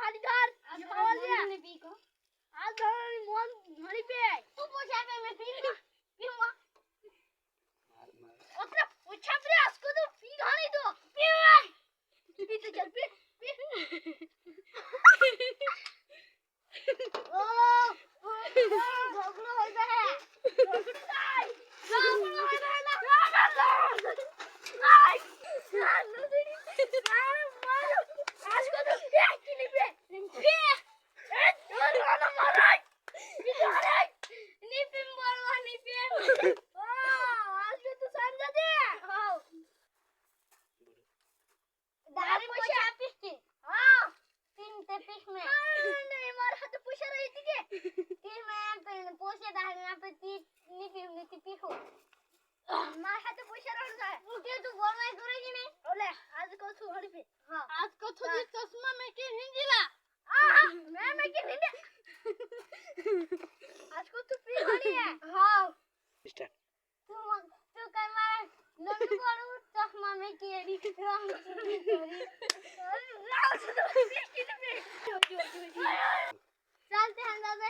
हाली घर आज खावाल दिया ने पी को आज घर मोन हरी पे तू पूछा पे मैं पीऊंगा अपने पूछा पे इसको तो पी घानी तो पी तो चल पी ओ झगड़ा हो गया है झगड़ा हो गया है ना आई मारो आज को तो फेंक के नहीं पे ना मारो नहीं पे मारो नहीं पे आज को तो समझा दे हां दारी पैसा पीस हां तीन ते पीस में नहीं मार हाथ पैसा रही थी के तीन में पे पैसे दारी ना पे नहीं पीसो मार हाथ पैसा रह जाए मुझे तू बोलवाई करेगी नहीं ओले आज को तू हड़ी पे हां आज को तुझे चश्मा में के हिंदीला मैं के हिंदी आज को तू पी हड़ी है हां स्टार्ट तू कर मार नंदू बोलू चश्मा में के डी रंग राव से तो पी के नहीं चलते हैं दादा